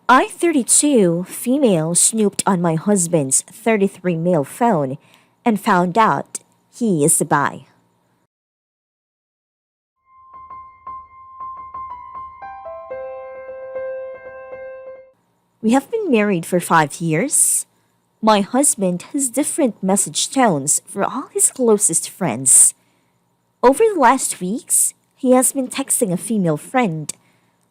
I-32 female snooped on my husband's 33 male phone and found out he is a bi. We have been married for 5 years. My husband has different message tones for all his closest friends. Over the last weeks, he has been texting a female friend.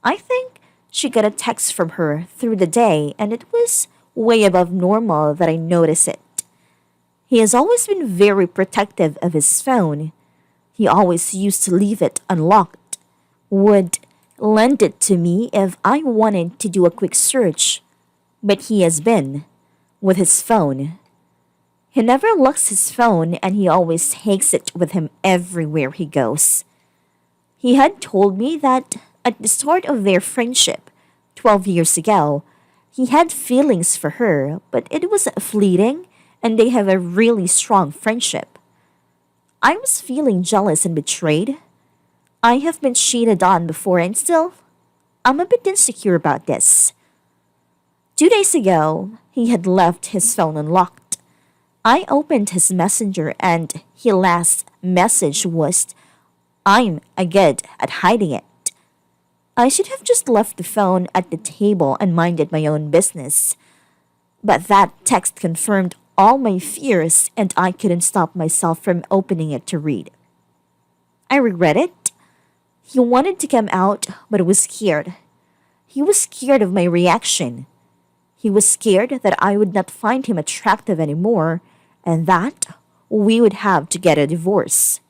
I think she got a text from her through the day and it was way above normal that I notice it. He has always been very protective of his phone. He always used to leave it unlocked, would lend it to me if I wanted to do a quick search. But he has been with his phone. He never locks his phone and he always takes it with him everywhere he goes. He had told me that at the start of their friendship, 12 years ago, he had feelings for her, but it was fleeting and they have a really strong friendship. I was feeling jealous and betrayed. I have been cheated on before and still, I'm a bit insecure about this. 2 days ago, he had left his phone unlocked. I opened his messenger and his last message was, I'm a good at hiding it. I should have just left the phone at the table and minded my own business. But that text confirmed all my fears and I couldn't stop myself from opening it to read. I regret it. He wanted to come out but was scared. He was scared of my reaction. He was scared that I would not find him attractive anymore and that we would have to get a divorce.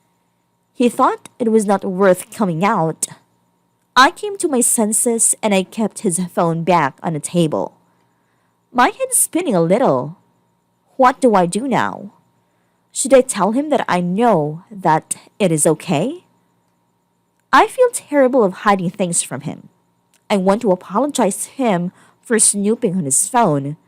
He thought it was not worth coming out. I came to my senses and I kept his phone back on the table. My head is spinning a little. What do I do now? Should I tell him that I know that it is okay? I feel terrible of hiding things from him. I want to apologize to him for snooping on his phone.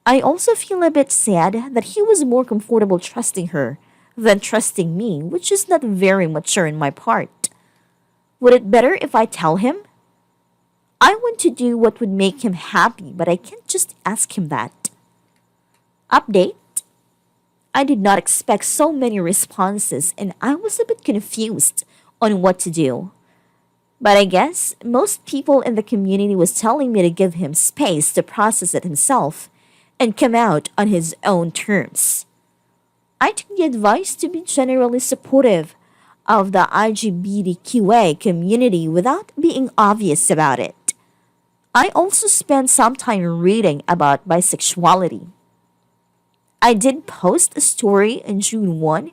I also feel a bit sad that he was more comfortable trusting her than trusting me, which is not very mature in my part. Would it better if I tell him? I want to do what would make him happy, but I can't just ask him that. Update. I did not expect so many responses and I was a bit confused on what to do. But I guess most people in the community was telling me to give him space to process it himself and come out on his own terms. I took the advice to be generally supportive of the LGBTQA community without being obvious about it. I also spent some time reading about bisexuality. I did post a story on June 1,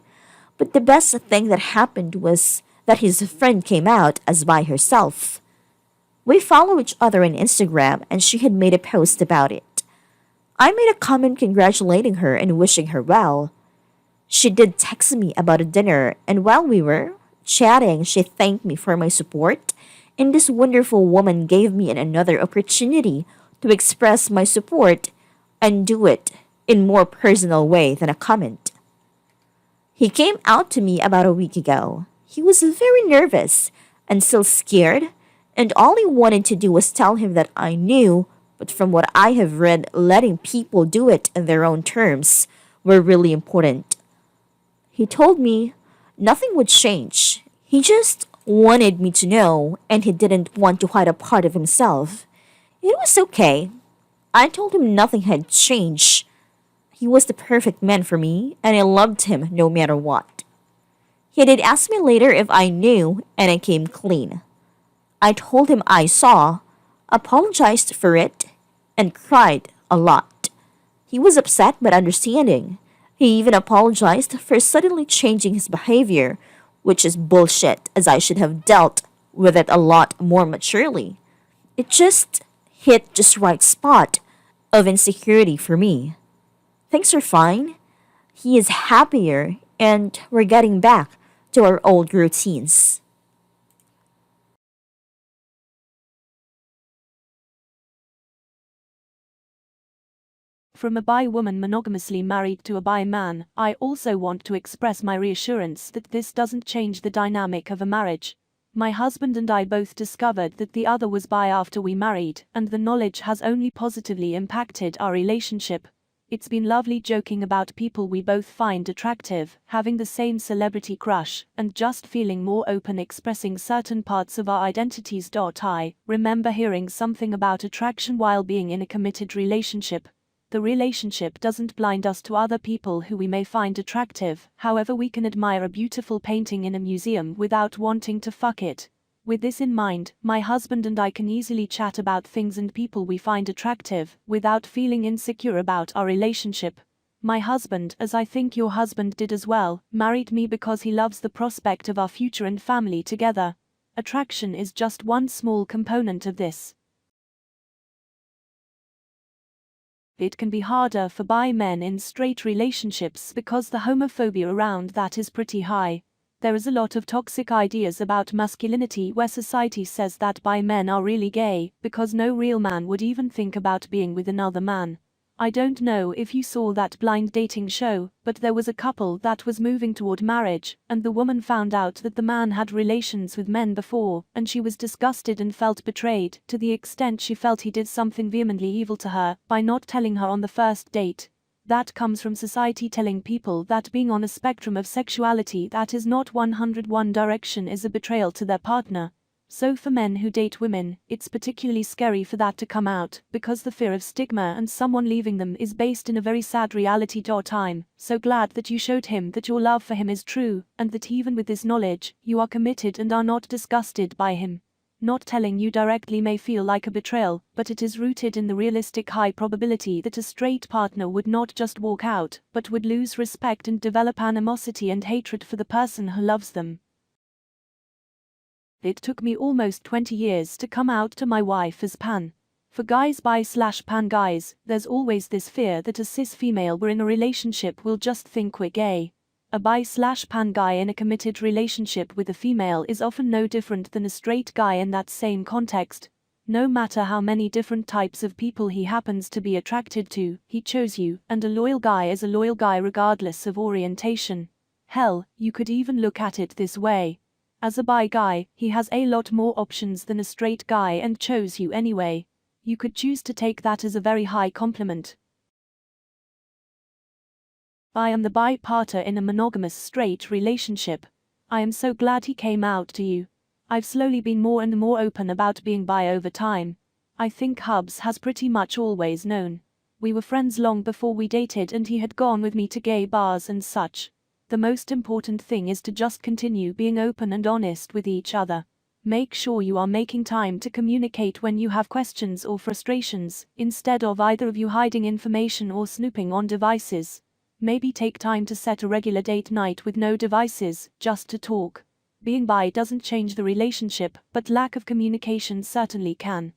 but the best thing that happened was that his friend came out as bi herself. We follow each other on Instagram and she had made a post about it. I made a comment congratulating her and wishing her well. She did text me about a dinner and while we were chatting, she thanked me for my support and this wonderful woman gave me another opportunity to express my support and do it in more personal way than a comment. He came out to me about a week ago. He was very nervous and still scared, and all he wanted to do was tell him that I knew, but from what I have read, letting people do it in their own terms were really important. He told me nothing would change. He just wanted me to know, and he didn't want to hide a part of himself. It was okay. I told him nothing had changed. He was the perfect man for me, and I loved him no matter what. He did ask me later if I knew, and I came clean. I told him I saw, apologized for it, and cried a lot. He was upset but understanding. He even apologized for suddenly changing his behavior, which is bullshit as I should have dealt with it a lot more maturely. It just hit just right spot of insecurity for me. Things are fine. He is happier and we're getting back to our old routines. From a bi woman monogamously married to a bi man, I also want to express my reassurance that this doesn't change the dynamic of a marriage. My husband and I both discovered that the other was bi after we married, and the knowledge has only positively impacted our relationship. It's been lovely joking about people we both find attractive, having the same celebrity crush, and just feeling more open expressing certain parts of our identities. I remember hearing something about attraction while being in a committed relationship. The relationship doesn't blind us to other people who we may find attractive, however we can admire a beautiful painting in a museum without wanting to fuck it. With this in mind, my husband and I can easily chat about things and people we find attractive, without feeling insecure about our relationship. My husband, as I think your husband did as well, married me because he loves the prospect of our future and family together. Attraction is just one small component of this. It can be harder for bi men in straight relationships because the homophobia around that is pretty high. There is a lot of toxic ideas about masculinity where society says that bi men are really gay, because no real man would even think about being with another man. I don't know if you saw that blind dating show, but there was a couple that was moving toward marriage, and the woman found out that the man had relations with men before, and she was disgusted and felt betrayed, to the extent she felt he did something vehemently evil to her, by not telling her on the first date. That comes from society telling people that being on a spectrum of sexuality that is not 101 direction is a betrayal to their partner. So for men who date women, it's particularly scary for that to come out, because the fear of stigma and someone leaving them is based in a very sad reality. I'm so glad that you showed him that your love for him is true, and that even with this knowledge, you are committed and are not disgusted by him. Not telling you directly may feel like a betrayal, but it is rooted in the realistic high probability that a straight partner would not just walk out, but would lose respect and develop animosity and hatred for the person who loves them. It took me almost 20 years to come out to my wife as pan. For guys bi/pan guys, there's always this fear that a cis female we're in a relationship will just think we're gay. A bi/pan guy in a committed relationship with a female is often no different than a straight guy in that same context. No matter how many different types of people he happens to be attracted to, he chose you, and a loyal guy is a loyal guy regardless of orientation. Hell, you could even look at it this way. As a bi guy, he has a lot more options than a straight guy and chose you anyway. You could choose to take that as a very high compliment. I am the bi partner in a monogamous straight relationship. I am so glad he came out to you. I've slowly been more and more open about being bi over time. I think Hubs has pretty much always known. We were friends long before we dated and he had gone with me to gay bars and such. The most important thing is to just continue being open and honest with each other. Make sure you are making time to communicate when you have questions or frustrations, instead of either of you hiding information or snooping on devices. Maybe take time to set a regular date night with no devices, just to talk. Being bi doesn't change the relationship, but lack of communication certainly can.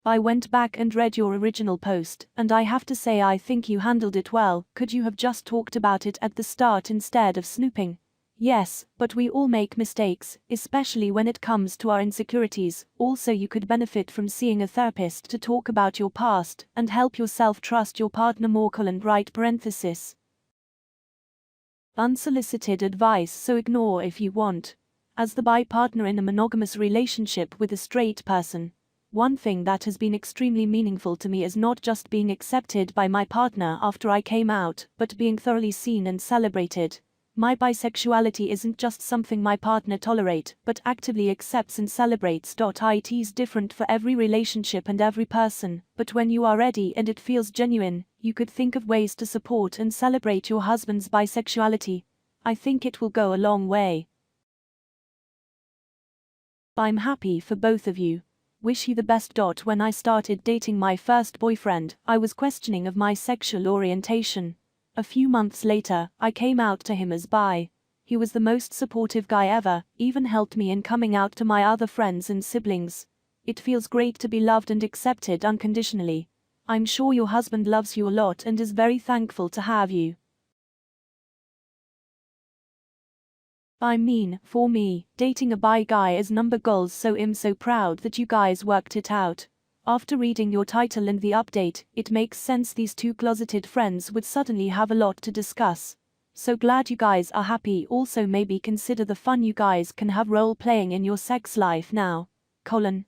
I went back and read your original post, and I have to say I think you handled it well. Could you have just talked about it at the start instead of snooping? Yes, but we all make mistakes, especially when it comes to our insecurities. Also, you could benefit from seeing a therapist to talk about your past and help yourself trust your partner more. Unsolicited advice, so ignore if you want. As the bi partner in a monogamous relationship with a straight person, one thing that has been extremely meaningful to me is not just being accepted by my partner after I came out, but being thoroughly seen and celebrated. My bisexuality isn't just something my partner tolerates, but actively accepts and celebrates. It is different for every relationship and every person, but when you are ready and it feels genuine, you could think of ways to support and celebrate your husband's bisexuality. I think it will go a long way. I'm happy for both of you. Wish you the best. When I started dating my first boyfriend, I was questioning of my sexual orientation. A few months later, I came out to him as bi. He was the most supportive guy ever, even helped me in coming out to my other friends and siblings. It feels great to be loved and accepted unconditionally. I'm sure your husband loves you a lot and is very thankful to have you. For me, dating a bi guy is number goals, so I'm so proud that you guys worked it out. After reading your title and the update, it makes sense these two closeted friends would suddenly have a lot to discuss. So glad you guys are happy. Also maybe consider the fun you guys can have role playing in your sex life now. Colon.